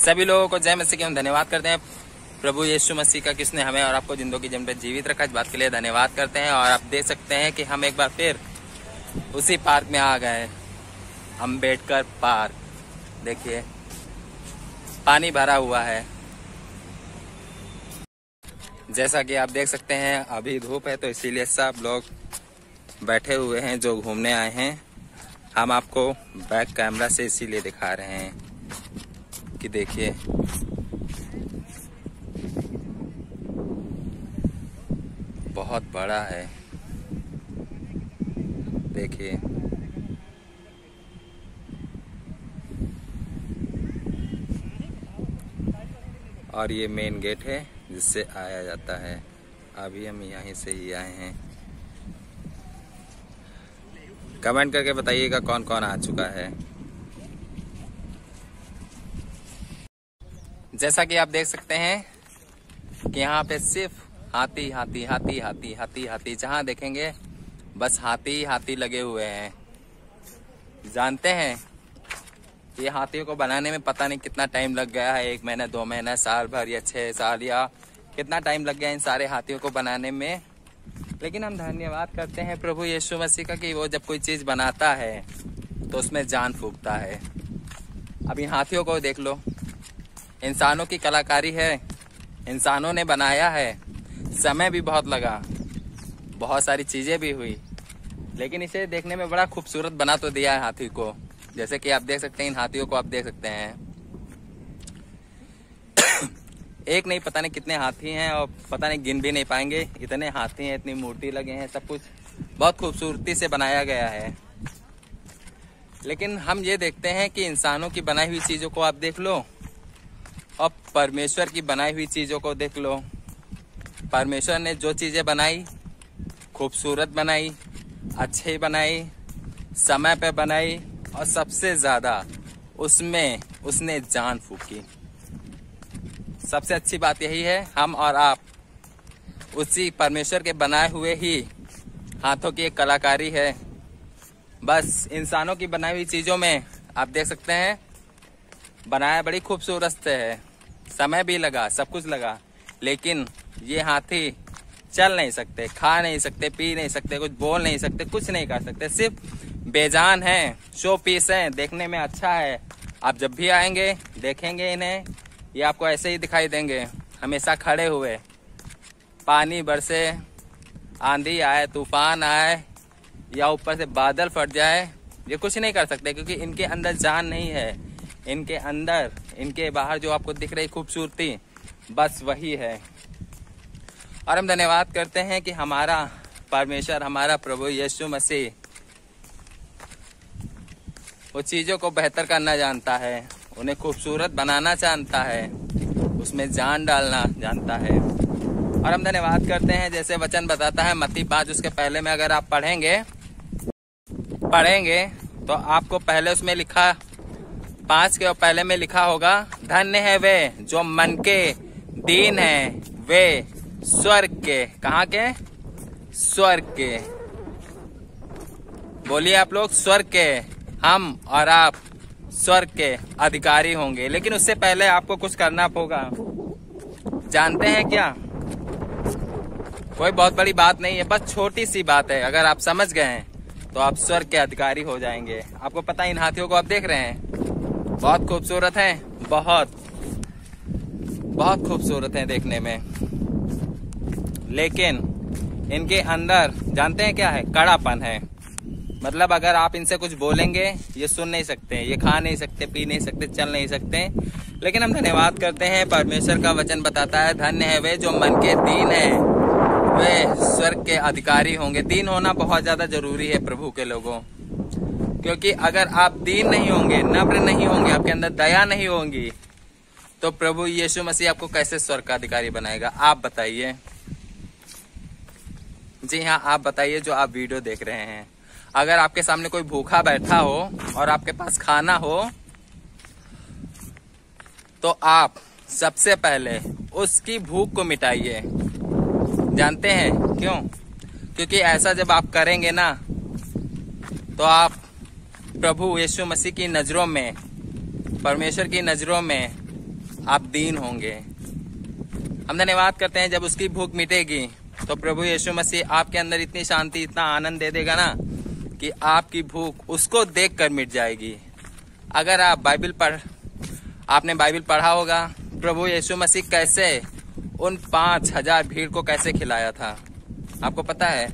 सभी लोगों को जय मसीह की हम धन्यवाद करते हैं प्रभु यीशु मसीह का, किसने हमें और आपको जिंदगी जन्म पे जीवित रखा। इस बात के लिए धन्यवाद करते हैं। और आप देख सकते हैं कि हम एक बार फिर उसी पार्क में आ गए, अम्बेडकर पार्क। देखिए पानी भरा हुआ है। जैसा कि आप देख सकते हैं अभी धूप है, तो इसीलिए सब लोग बैठे हुए हैं जो घूमने आए हैं। हम आपको बैक कैमरा से इसीलिए दिखा रहे हैं कि देखिए बहुत बड़ा है। देखिए और ये मेन गेट है जिससे आया जाता है। अभी हम यहीं से ही आए हैं। कमेंट करके बताइएगा कौन कौन आ चुका है। जैसा कि आप देख सकते हैं कि यहाँ पे सिर्फ हाथी हाथी हाथी हाथी हाथी हाथी, जहाँ देखेंगे बस हाथी हाथी लगे हुए हैं। जानते हैं ये हाथियों को बनाने में पता नहीं कितना टाइम लग गया है, 1 महीना 2 महीना, साल भर या 6 साल, या कितना टाइम लग गया इन सारे हाथियों को बनाने में। लेकिन हम धन्यवाद करते हैं प्रभु यीशु मसीह का कि वो जब कोई चीज बनाता है तो उसमें जान फूंकता है। अब इन हाथियों को देख लो, इंसानों की कलाकारी है, इंसानों ने बनाया है, समय भी बहुत लगा, बहुत सारी चीजें भी हुई, लेकिन इसे देखने में बड़ा खूबसूरत बना तो दिया है हाथी को। जैसे कि आप देख सकते हैं इन हाथियों को, आप देख सकते हैं एक नहीं पता नहीं कितने हाथी हैं, और पता नहीं गिन भी नहीं पाएंगे, इतने हाथी हैं, इतनी मूर्ति लगे हैं, सब कुछ बहुत खूबसूरती से बनाया गया है। लेकिन हम ये देखते हैं कि इंसानों की बनाई हुई चीजों को आप देख लो और परमेश्वर की बनाई हुई चीजों को देख लो। परमेश्वर ने जो चीजें बनाई, खूबसूरत बनाई, अच्छी बनाई, समय पे बनाई, और सबसे ज्यादा उसमें उसने जान फूकी। सबसे अच्छी बात यही है, हम और आप उसी परमेश्वर के बनाए हुए ही हाथों की एक कलाकारी है। बस इंसानों की बनाई हुई चीजों में आप देख सकते हैं बनाया बड़ी खूबसूरत से है, समय भी लगा, सब कुछ लगा, लेकिन ये हाथी चल नहीं सकते, खा नहीं सकते, पी नहीं सकते, कुछ बोल नहीं सकते, कुछ नहीं कर सकते, सिर्फ बेजान है, शो पीस है, देखने में अच्छा है। आप जब भी आएंगे देखेंगे इन्हें, ये आपको ऐसे ही दिखाई देंगे, हमेशा खड़े हुए। पानी बरसे, आंधी आए, तूफान आए, या ऊपर से बादल फट जाए, ये कुछ नहीं कर सकते, क्योंकि इनके अंदर जान नहीं है। इनके अंदर, इनके बाहर जो आपको दिख रही खूबसूरती, बस वही है। और हम धन्यवाद करते हैं कि हमारा परमेश्वर, हमारा प्रभु यीशु मसीह वो चीजों को बेहतर करना जानता है, उन्हें खूबसूरत बनाना जानता है, उसमें जान डालना जानता है। और हम धन्यवाद करते हैं, जैसे वचन बताता है मत्ती 5 उसके पहले में अगर आप पढ़ेंगे तो आपको पहले उसमें लिखा, 5 के पहले में लिखा होगा, धन्य है वे जो मन के दीन है, वे स्वर्ग के, कहाँ के? स्वर्ग के। बोलिए आप लोग, स्वर्ग के। हम और आप स्वर्ग के अधिकारी होंगे, लेकिन उससे पहले आपको कुछ करना होगा। जानते हैं क्या? कोई बहुत बड़ी बात नहीं है, बस छोटी सी बात है। अगर आप समझ गए हैं तो आप स्वर्ग के अधिकारी हो जाएंगे। आपको पता है इन हाथियों को आप देख रहे हैं, बहुत खूबसूरत हैं, बहुत बहुत खूबसूरत हैं देखने में, लेकिन इनके अंदर जानते हैं क्या है? कड़ापन है। मतलब अगर आप इनसे कुछ बोलेंगे, ये सुन नहीं सकते, ये खा नहीं सकते, पी नहीं सकते, चल नहीं सकते। लेकिन हम धन्यवाद करते हैं, परमेश्वर का वचन बताता है, धन्य है वे जो मन के दीन है, वे स्वर्ग के अधिकारी होंगे। दीन होना बहुत ज्यादा जरूरी है प्रभु के लोगों, क्योंकि अगर आप दीन नहीं होंगे, नम्र नहीं होंगे, आपके अंदर दया नहीं होगी, तो प्रभु यीशु मसीह आपको कैसे स्वर्ग का अधिकारी बनाएगा? आप बताइए। जी हाँ, आप बताइए जो आप वीडियो देख रहे हैं। अगर आपके सामने कोई भूखा बैठा हो और आपके पास खाना हो, तो आप सबसे पहले उसकी भूख को मिटाइए। जानते हैं क्यों? क्योंकि ऐसा जब आप करेंगे ना, तो आप प्रभु यीशु मसीह की नजरों में, परमेश्वर की नजरों में आप दीन होंगे। हम धन्यवाद करते हैं जब उसकी भूख मिटेगी तो प्रभु यीशु मसीह आपके अंदर इतनी शांति, इतना आनंद दे देगा ना कि आपकी भूख उसको देखकर मिट जाएगी। अगर आप आपने बाइबल पढ़ा होगा, प्रभु यीशु मसीह कैसे उन 5000 भीड़ को कैसे खिलाया था, आपको पता है।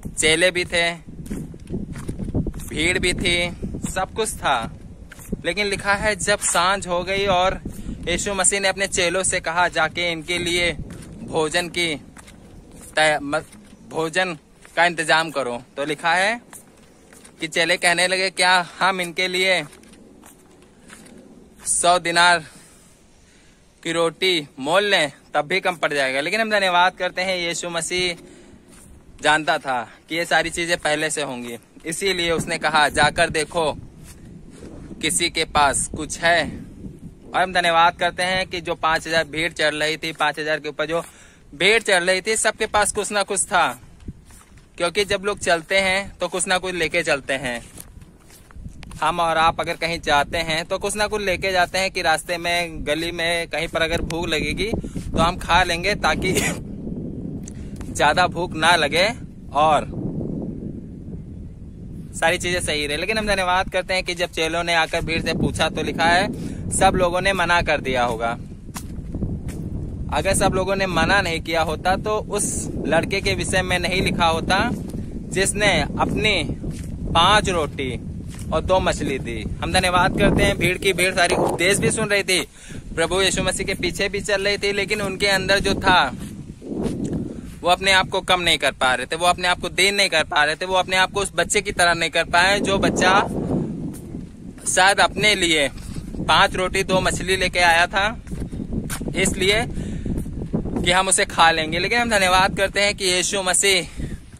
चेले भी थे, भीड़ भी थी, सब कुछ था, लेकिन लिखा है जब सांझ हो गई और यीशु मसीह ने अपने चेलों से कहा जाके इनके लिए भोजन का इंतजाम करो, तो लिखा है कि चेले कहने लगे क्या हम इनके लिए 100 दिनार की रोटी मोल लें तब भी कम पड़ जाएगा। लेकिन हम धन्यवाद करते हैं यीशु मसीह जानता था कि ये सारी चीजें पहले से होंगी, इसीलिए उसने कहा जाकर देखो किसी के पास कुछ है। और हम धन्यवाद करते हैं कि जो 5000 भीड़ चढ़ रही थी, 5000 के ऊपर जो भीड़ चढ़ रही थी, सबके पास कुछ ना कुछ था, क्योंकि जब लोग चलते हैं तो कुछ ना कुछ लेके चलते हैं। हम और आप अगर कहीं जाते हैं तो कुछ ना कुछ लेके जाते हैं कि रास्ते में, गली में, कहीं पर अगर भूख लगेगी तो हम खा लेंगे ताकि ज्यादा भूख ना लगे और सारी चीजें सही रहे। लेकिन हम धन्यवाद करते हैं कि जब चेलों ने आकर भीड़ से पूछा तो लिखा है सब लोगों ने मना कर दिया होगा। अगर सब लोगों ने मना नहीं किया होता तो उस लड़के के विषय में नहीं लिखा होता जिसने अपनी 5 रोटी और 2 मछली दी। हम धन्यवाद करते हैं भीड़ की भीड़ सारी उपदेश भी सुन रही थी, प्रभु यीशु मसीह के पीछे भी चल रही थी, लेकिन उनके अंदर जो था वो अपने आप को कम नहीं कर पा रहे थे, वो अपने आप को दीन नहीं कर पा रहे थे, वो अपने आप को उस बच्चे की तरह नहीं कर पाए जो बच्चा शायद अपने लिए 5 रोटी 2 मछली लेके आया था इसलिए कि हम उसे खा लेंगे। लेकिन हम धन्यवाद करते हैं कि यीशु मसीह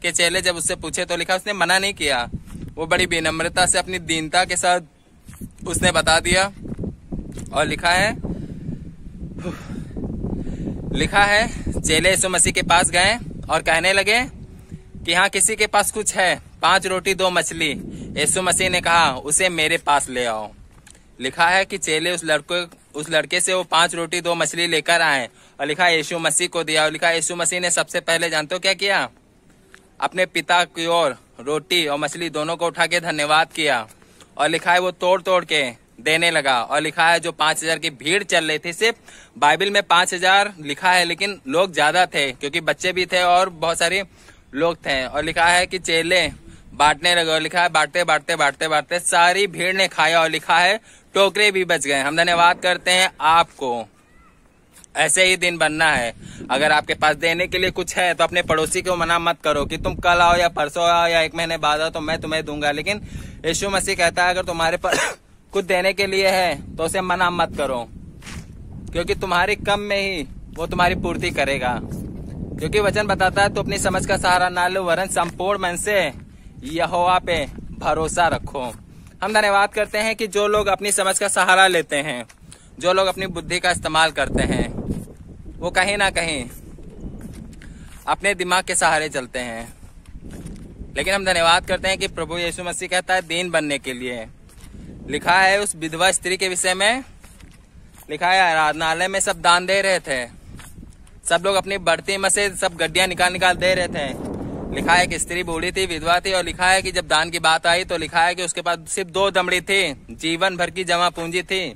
के चेले जब उससे पूछे तो लिखा उसने मना नहीं किया, वो बड़ी विनम्रता से अपनी दीनता के साथ उसने बता दिया। और लिखा है चेले यीशु मसीह के पास गए और कहने लगे कि हाँ किसी के पास कुछ है, 5 रोटी 2 मछली। यीशु मसीह ने कहा उसे मेरे पास ले आओ। लिखा है कि चेले उस लड़के से वो 5 रोटी 2 मछली लेकर आए और लिखा है यीशु मसीह को दिया। और लिखा है यीशु मसीह ने सबसे पहले जानते हो क्या किया, अपने पिता की ओर रोटी और मछली दोनों को उठा के धन्यवाद किया और लिखा है वो तोड़ तोड़ के देने लगा। और लिखा है जो 5000 की भीड़ चल रही थी, सिर्फ बाइबल में 5000 लिखा है लेकिन लोग ज्यादा थे क्योंकि बच्चे भी थे और बहुत सारे लोग थे। और लिखा है कि चेले बांटने लगे और लिखा है बांटते बांटते बांटते बांटते सारी भीड़ ने खाया और लिखा है टोकरे भी बच गए। हम धन्यवाद करते हैं आपको ऐसे ही दिन बनना है। अगर आपके पास देने के लिए कुछ है तो अपने पड़ोसी को मना मत करो कि तुम कल आओ या परसों आओ या 1 महीने बाद आओ तो मैं तुम्हें दूंगा। लेकिन यीशु मसीह कहता है अगर तुम्हारे पास कुछ देने के लिए है तो उसे मना मत करो, क्योंकि तुम्हारी कम में ही वो तुम्हारी पूर्ति करेगा। क्योंकि वचन बताता है तो अपनी समझ का सहारा ना लो वरन संपूर्ण मन से यहोवा पे भरोसा रखो। हम धन्यवाद करते हैं कि जो लोग अपनी समझ का सहारा लेते हैं, जो लोग अपनी बुद्धि का इस्तेमाल करते हैं, वो कहीं ना कहीं अपने दिमाग के सहारे चलते हैं। लेकिन हम धन्यवाद करते हैं कि प्रभु यीशु मसीह कहता है दीन बनने के लिए। लिखा है उस विधवा स्त्री के विषय में, लिखा है आराधनालय में सब दान दे रहे थे, सब लोग अपनी बढ़ती में से सब गड्डियां निकाल दे रहे थे। लिखा है कि स्त्री बूढ़ी थी, विधवा थी और लिखा है कि जब दान की बात आई तो लिखा है कि उसके पास सिर्फ 2 दमड़ी थी, जीवन भर की जमा पूंजी थी।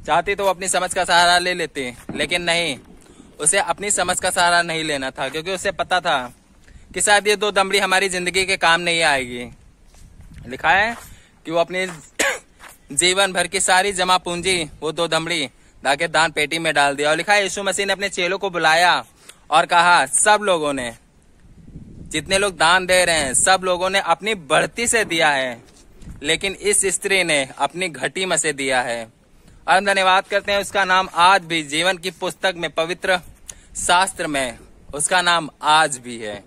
चाहती तो वो अपनी समझ का सहारा ले लेती, लेकिन नहीं, उसे अपनी समझ का सहारा नहीं लेना था क्योंकि उसे पता था कि शायद ये 2 दमड़ी हमारी जिंदगी के काम नहीं आएगी। लिखा है कि वो अपनी जीवन भर की सारी जमा पूंजी वो 2 दमड़ी लाके दान पेटी में डाल दिया। और लिखा है यीशु मसीह ने अपने चेलों को बुलाया और कहा सब लोगों ने, जितने लोग दान दे रहे हैं सब लोगों ने अपनी बढ़ती से दिया है, लेकिन इस स्त्री ने अपनी घटी में से दिया है। और हम धन्यवाद करते हैं उसका नाम आज भी जीवन की पुस्तक में, पवित्र शास्त्र में उसका नाम आज भी है।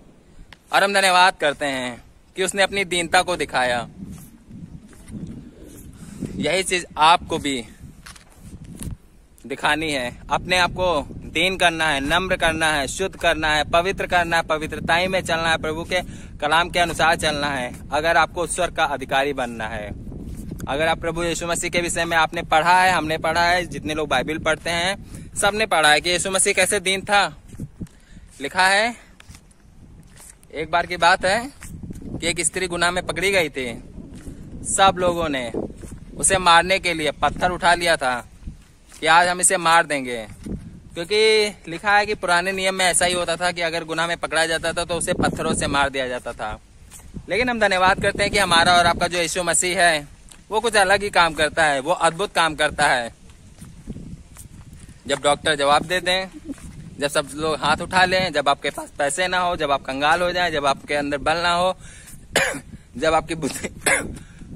और हम धन्यवाद करते हैं कि उसने अपनी दीनता को दिखाया। यही चीज आपको भी दिखानी है, अपने आप को दीन करना है, नम्र करना है, शुद्ध करना है, पवित्र करना है, पवित्रताई में चलना है, प्रभु के कलाम के अनुसार चलना है अगर आपको ईश्वर का अधिकारी बनना है। अगर आप प्रभु यीशु मसीह के विषय में आपने पढ़ा है, हमने पढ़ा है, जितने लोग बाइबल पढ़ते हैं सबने पढ़ा है कि यीशु मसीह कैसे दीन था। लिखा है, एक बार की बात है कि एक स्त्री गुनाह में पकड़ी गई थी। सब लोगों ने उसे मारने के लिए पत्थर उठा लिया था कि आज हम इसे मार देंगे, क्योंकि लिखा है कि पुराने नियम में ऐसा ही होता था कि अगर गुनाह में पकड़ा जाता था तो उसे पत्थरों से मार दिया जाता था। लेकिन हम धन्यवाद करते हैं कि हमारा और आपका जो यीशु मसीह है वो कुछ अलग ही काम करता है, वो अद्भुत काम करता है। जब डॉक्टर जवाब दे दें, जब सब लोग हाथ उठा लें, जब आपके पास पैसे ना हो, जब आप कंगाल हो जाएं, जब आपके अंदर बल ना हो, जब आपकी बुद्धि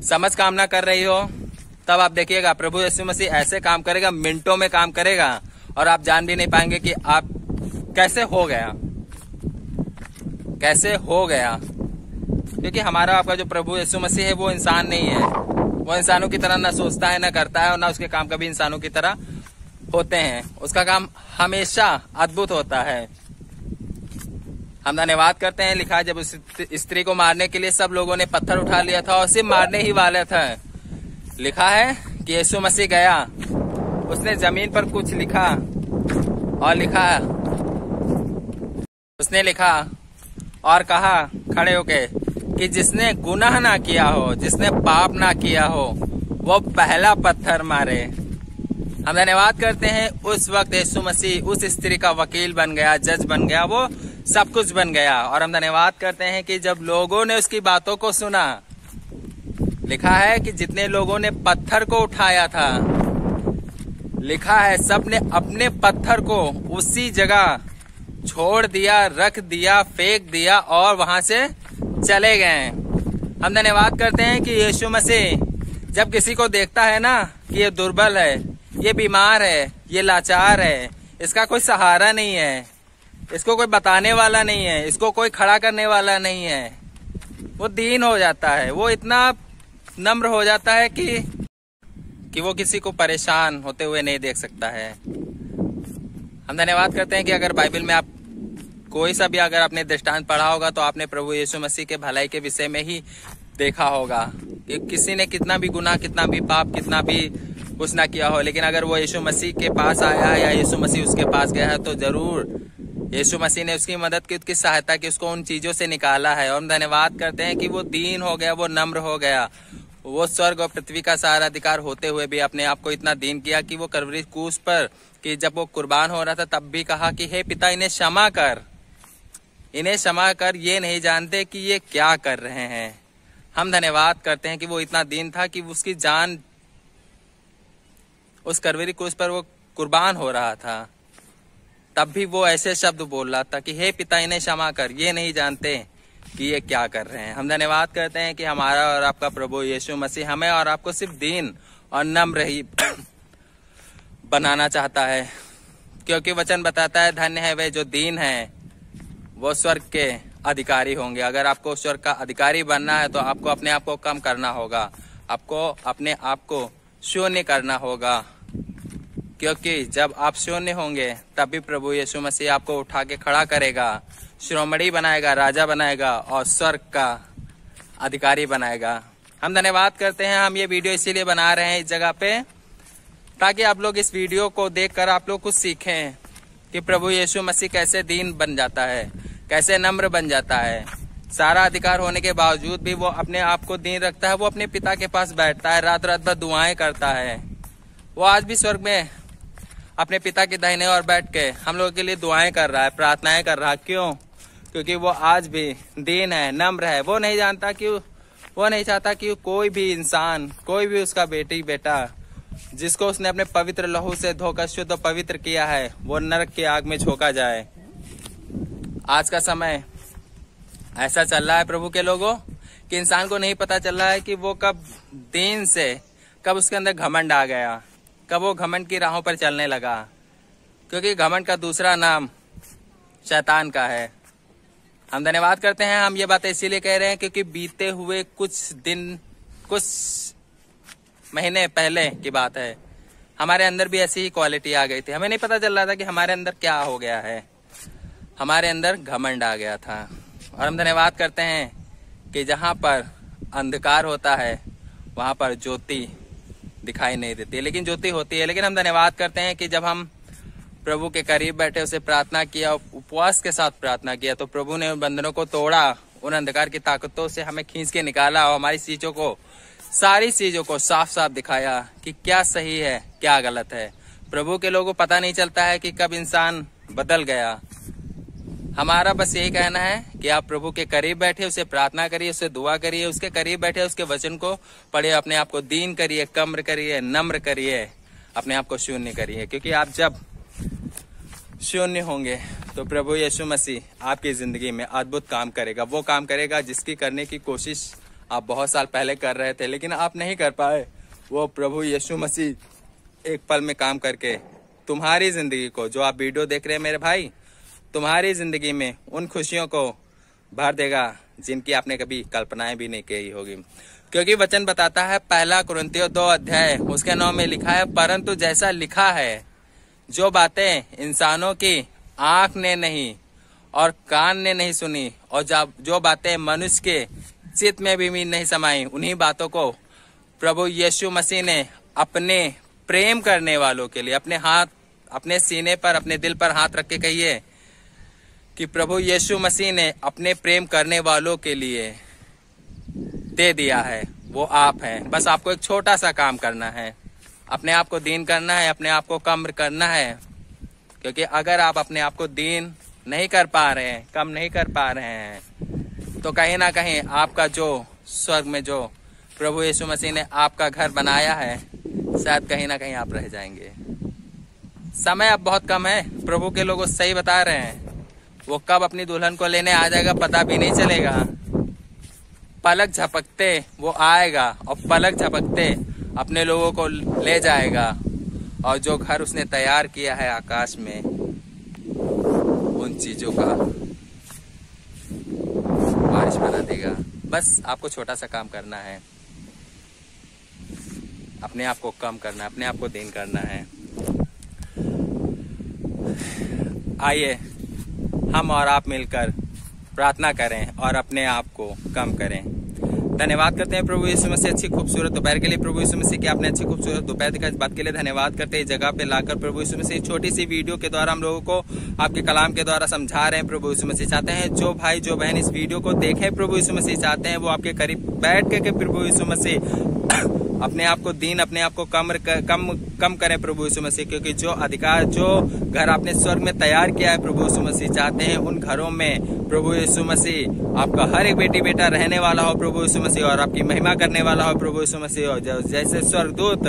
समझ काम ना कर रही हो, तब आप देखिएगा प्रभु यीशु मसीह ऐसे काम करेगा, मिनटों में काम करेगा और आप जान भी नहीं पाएंगे कि आप कैसे हो गया, कैसे हो गया। क्योंकि हमारा आपका जो प्रभु यीशु मसीह है वो इंसान नहीं है, वो इंसानों की तरह ना सोचता है, ना करता है, और ना उसके काम कभी इंसानों की तरह होते हैं। उसका काम हमेशा अद्भुत होता है। हम धन्यवाद करते हैं। लिखा है जब उस स्त्री को मारने के लिए सब लोगों ने पत्थर उठा लिया था और सिर्फ मारने ही वाले थे, लिखा है कि यीशु मसीह गया, उसने जमीन पर कुछ लिखा और लिखा, उसने लिखा और कहा खड़े होके कि जिसने गुनाह ना किया हो, जिसने पाप ना किया हो, वो पहला पत्थर मारे। हम धन्यवाद करते हैं उस वक्त यीशु मसीह उस स्त्री का वकील बन गया, जज बन गया, वो सब कुछ बन गया। और हम धन्यवाद करते हैं कि जब लोगों ने उसकी बातों को सुना, लिखा है कि जितने लोगों ने पत्थर को उठाया था, लिखा है सबने अपने पत्थर को उसी जगह छोड़ दिया, रख दिया, फेंक दिया और वहां से चले गए। हम धन्यवाद करते हैं कि यीशु मसीह जब किसी को देखता है ना कि ये दुर्बल है, ये बीमार है, ये लाचार है, इसका कोई सहारा नहीं है, इसको कोई बताने वाला नहीं है, इसको कोई खड़ा करने वाला नहीं है, वो दीन हो जाता है, वो इतना नम्र हो जाता है कि वो किसी को परेशान होते हुए नहीं देख सकता है। हम धन्यवाद करते हैं कि अगर बाइबल में आप कोई सा भी अगर आपने दृष्टांत पढ़ा होगा तो आपने प्रभु यीशु मसीह के भलाई के विषय में ही देखा होगा कि किसी ने कितना भी गुनाह, कितना भी पाप, कितना भी कुछ ना किया हो, लेकिन अगर वो यीशु मसीह के पास आया है या यीशु मसीह उसके पास गया है तो जरूर यीशु मसीह ने उसकी मदद की, उसकी सहायता की, उसको उन चीजों से निकाला है। और हम धन्यवाद करते हैं कि वो दीन हो गया, वो नम्र हो गया, वो स्वर्ग और पृथ्वी का सारा अधिकार होते हुए भी अपने आप को इतना दीन किया कि वो कलवरी क्रूस पर कि जब वो कुर्बान हो रहा था तब भी कहा कि हे पिता, इन्हें क्षमा कर, इन्हें क्षमा कर, ये नहीं जानते कि ये क्या कर रहे हैं। हम धन्यवाद करते हैं कि वो इतना दीन था कि उसकी जान उस कलवरी क्रूस पर वो कुर्बान हो रहा था, तब भी वो ऐसे शब्द बोल रहा था कि हे पिता, इन्हें क्षमा कर, ये नहीं जानते कि ये क्या कर रहे हैं। हम धन्यवाद करते हैं कि हमारा और आपका प्रभु यीशु मसीह हमें और आपको सिर्फ दीन और नम्र ही बनाना चाहता है, क्योंकि वचन बताता है धन्य है वे जो दीन है, वो स्वर्ग के अधिकारी होंगे। अगर आपको स्वर्ग का अधिकारी बनना है तो आपको अपने आप को कम करना होगा, आपको अपने आप को शून्य करना होगा, क्योंकि जब आप शून्य होंगे तब भी प्रभु यीशु मसीह आपको उठा के खड़ा करेगा, श्रोमणी बनाएगा, राजा बनाएगा और स्वर्ग का अधिकारी बनाएगा। हम धन्यवाद करते हैं। हम ये वीडियो इसीलिए बना रहे हैं इस जगह पे, ताकि आप लोग इस वीडियो को देखकर आप लोग कुछ सीखें कि प्रभु यीशु मसीह कैसे दीन बन जाता है, कैसे नम्र बन जाता है। सारा अधिकार होने के बावजूद भी वो अपने आप को दीन रखता है, वो अपने पिता के पास बैठता है, रात रात भर दुआएं करता है। वो आज भी स्वर्ग में अपने पिता के दाहिने ओर बैठ के हम लोगों के लिए दुआएं कर रहा है, प्रार्थनाएं कर रहा है। क्यों? क्योंकि वो आज भी दीन है, नम्र है। वो नहीं जानता कि वो नहीं चाहता कि कोई भी इंसान, कोई भी उसका बेटी बेटा जिसको उसने अपने पवित्र लहू से धोकर शुद्ध और पवित्र किया है, वो नरक की आग में झोंका जाए। आज का समय ऐसा चल रहा है प्रभु के लोगों कि इंसान को नहीं पता चल रहा है कि वो कब दीन से कब उसके अंदर घमंड आ गया, कब वो घमंड की राहों पर चलने लगा, क्योंकि घमंड का दूसरा नाम शैतान का है। हम धन्यवाद करते हैं। हम ये बातें इसीलिए कह रहे हैं क्योंकि बीते हुए कुछ दिन, कुछ महीने पहले की बात है, हमारे अंदर भी ऐसी ही क्वालिटी आ गई थी। हमें नहीं पता चल रहा था कि हमारे अंदर क्या हो गया है, हमारे अंदर घमंड आ गया था। और हम धन्यवाद करते हैं कि जहाँ पर अंधकार होता है वहां पर ज्योति दिखाई नहीं देती, लेकिन ज्योति होती है। लेकिन हम धन्यवाद करते हैं कि जब हम प्रभु के करीब बैठे, उसे प्रार्थना किया, उपवास के साथ प्रार्थना किया, तो प्रभु ने उन बंधनों को तोड़ा, उन अंधकार की ताकतों से हमें खींच के निकाला और हमारी चीजों को, सारी चीजों को साफ साफ दिखाया कि क्या सही है क्या गलत है। प्रभु के लोगों को पता नहीं चलता है कि कब इंसान बदल गया। हमारा बस यही कहना है कि आप प्रभु के करीब बैठे, उसे प्रार्थना करिए, उसे दुआ करिए, उसके करीब बैठे, उसके वचन को पढ़िए, अपने आप को दीन करिए, कम्र करिए, नम्र करिए, अपने आप को शून्य करिए। क्योंकि आप जब शून्य होंगे तो प्रभु यीशु मसीह आपकी जिंदगी में अद्भुत काम करेगा। वो काम करेगा जिसकी करने की कोशिश आप बहुत साल पहले कर रहे थे लेकिन आप नहीं कर पाए। वो प्रभु यीशु मसीह एक पल में काम करके तुम्हारी जिंदगी को, जो आप वीडियो देख रहे हैं मेरे भाई, तुम्हारी जिंदगी में उन खुशियों को भर देगा जिनकी आपने कभी कल्पनाएं भी नहीं की होगी। क्योंकि वचन बताता है, 1 कुरिन्थियों 2 अध्याय उसके 9 में लिखा है, परंतु जैसा लिखा है, जो बातें इंसानों की आंख ने नहीं और कान ने नहीं सुनी और जो बातें मनुष्य के चित्त में भी नहीं समाई, उन्हीं बातों को प्रभु यीशु मसीह ने अपने प्रेम करने वालों के लिए, अपने सीने पर, अपने दिल पर हाथ रख के कहिए कि प्रभु यीशु मसीह ने अपने प्रेम करने वालों के लिए दे दिया है। वो आप हैं। बस आपको एक छोटा सा काम करना है, अपने आप को दीन करना है, अपने आप को कम करना है। क्योंकि अगर आप अपने आप को दीन नहीं कर पा रहे हैं, कम नहीं कर पा रहे हैं, तो कहीं ना कहीं आपका जो स्वर्ग में जो प्रभु यीशु मसीह ने आपका घर बनाया है, शायद कहीं ना कहीं आप रह जाएंगे। समय अब बहुत कम है, प्रभु के लोग सही बता रहे हैं। वो कब अपनी दुल्हन को लेने आ जाएगा पता भी नहीं चलेगा। पलक झपकते वो आएगा और पलक झपकते अपने लोगों को ले जाएगा, और जो घर उसने तैयार किया है आकाश में, उन चीजों का बारिश बना देगा। बस आपको छोटा सा काम करना है, अपने आप को कम करना है, अपने आप को दीन करना है। आइए हम और आप मिलकर प्रार्थना करें और अपने आप को कम करें। धन्यवाद करते हैं प्रभु यीशु मसीह अच्छी खूबसूरत दोपहर के लिए। प्रभु यीशु मसीह कि आपने अच्छी खूबसूरत दोपहर दिखाई, इस बात के लिए धन्यवाद करते हैं। इस जगह पे लाकर प्रभु यीशु मसीह छोटी सी वीडियो के द्वारा हम लोगों को आपके कलाम के द्वारा समझा रहे हैं। प्रभु यीशु मसीह चाहते हैं जो भाई जो बहन इस वीडियो को देखें, प्रभु यीशु मसीह चाहते हैं वो आपके करीब बैठ के प्रभु यीशु मसीह अपने आप को दीन, अपने आप को कम करें प्रभु यीशु मसीह। क्योंकि जो अधिकार, जो घर आपने स्वर्ग में तैयार किया है प्रभु यीशु मसीह, चाहते हैं उन घरों में प्रभु यीशु मसीह आपका हर एक बेटी बेटा रहने वाला हो प्रभु यीशु मसीह, और आपकी महिमा करने वाला हो प्रभु यीशु मसीह। और जैसे स्वर्गदूत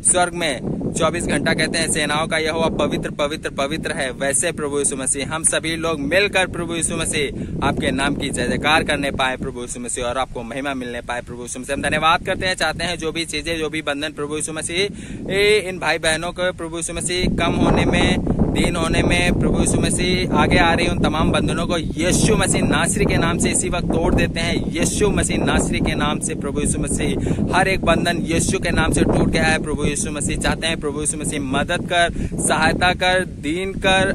स्वर्ग में 24 घंटा कहते हैं सेनाओं का यहोवा पवित्र पवित्र पवित्र है, वैसे प्रभु यीशु मसीह हम सभी लोग मिलकर प्रभु यीशु मसीह आपके नाम की जय जयकार करने पाए प्रभु यीशु मसीह, और आपको महिमा मिलने पाए प्रभु यीशु मसीह। हम धन्यवाद करते हैं, चाहते हैं जो भी चीजें, जो भी बंधन प्रभु यीशु मसीह इन भाई बहनों को प्रभु यीशु मसीह कम होने में, दीन होने में प्रभु यीशु मसीह आगे आ रही उन तमाम बंधनों को यीशु मसीह नासरी के नाम से इसी वक्त तोड़ देते हैं। यीशु मसीह नासरी के नाम से प्रभु यीशु मसीह हर एक बंधन यीशु के नाम से टूट गया है प्रभु यीशु मसीह। चाहते हैं प्रभु यीशु मसीह मदद कर, सहायता कर, दीन कर,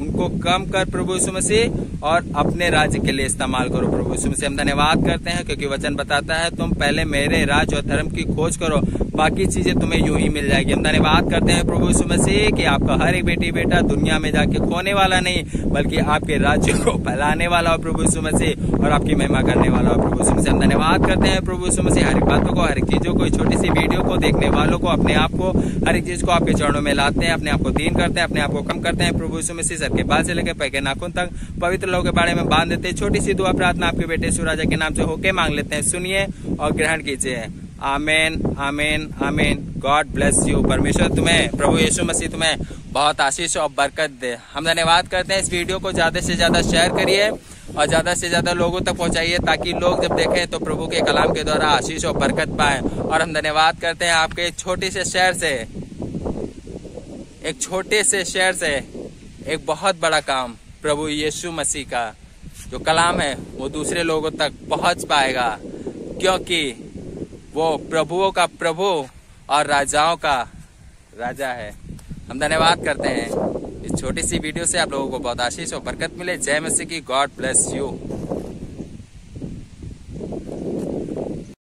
उनको कम कर प्रभु यीशु मसीह, और अपने राज्य के लिए इस्तेमाल करो प्रभु यीशु मसीह। हम धन्यवाद करते हैं क्योंकि वचन बताता है तुम पहले मेरे राज्य और धर्म की खोज करो, बाकी चीजें तुम्हें यूं ही मिल जाएगी। हम धन्यवाद करते हैं प्रभु यीशु मसीह कि आपका हर एक बेटी बेटा दुनिया में जाके खोने वाला नहीं, बल्कि आपके राज्य को फैलाने वाला हो प्रभु यीशु मसीह, और आपकी महिमा करने वाला हो प्रभु यीशु मसीह। हम धन्यवाद करते हैं प्रभु यीशु मसीह हर एक बातों को, हर एक चीजों को, छोटी सी वीडियो को देखने वालों को, अपने आप को, हर एक चीज को आपके चरणों में लाते हैं, अपने आप को दीन करते हैं, अपने आप को कम करते हैं प्रभु यीशु मसीह। सर के बाल से लेकर पैर के नाखून तक पवित्र लोगों के बारे में बांध देते हैं। छोटी सी दुआ प्रार्थना आपके बेटे यीशु राजा के नाम से होके मांग लेते हैं, सुनिए और ग्रहण कीजिए। आमीन आमीन आमीन। God bless you. परमेश्वर तुम्हें, प्रभु यीशु मसीह तुम्हें बहुत आशीष और बरकत दे। हम धन्यवाद करते हैं, इस वीडियो को ज्यादा से ज्यादा शेयर करिए और ज्यादा से ज्यादा लोगों तक पहुंचाइए, ताकि लोग जब देखें तो प्रभु के कलाम के द्वारा आशीष और बरकत पाए। और हम धन्यवाद करते हैं आपके एक छोटे से शेयर से एक बहुत बड़ा काम प्रभु यीशु मसीह का जो कलाम है वो दूसरे लोगों तक पहुंच पाएगा, क्योंकि वो प्रभुओं का प्रभु और राजाओं का राजा है। हम धन्यवाद करते हैं, इस छोटी सी वीडियो से आप लोगों को बहुत आशीष और बरकत मिले। जय मसीह की। God bless you.